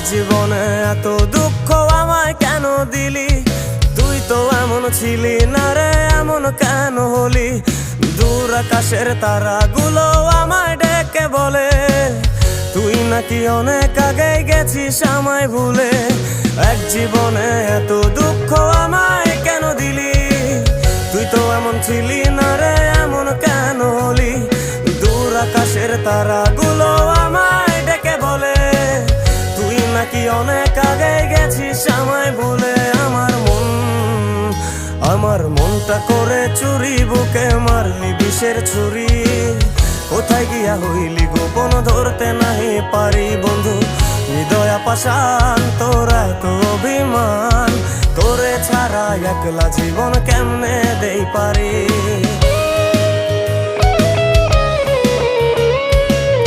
জীবনে এত দুঃখ আমায় কেন দিলি? তুই তো এমন ছিলি না রে, এমন কেন হলি? দূর আকাশের তারাগুলো আমায় ডেকে বলে তুই নাকি অনেক আগে গেছিস আমায় ভুলে। এক জীবনে এত দুঃখ আমায় কেন দিলি? তুই তো এমন ছিলি না রে, এমন কেন হলি? দূর আকাশের তারাগুলো আমায় ডেকে বলে তুই নাকি অনেক আগে গেছিস আমায় ভুলে। আমার মনটা করে চুরি, বুকে মারলি বিষের ছুরি। কোথায় গিয়া হইলি গোপন ধরতে নাহি পারি বন্ধু। হৃদয় পাষাণ তোর এত অভিমান, তোরে ছাড়া একলা জীবন কেমনে দেই পারি?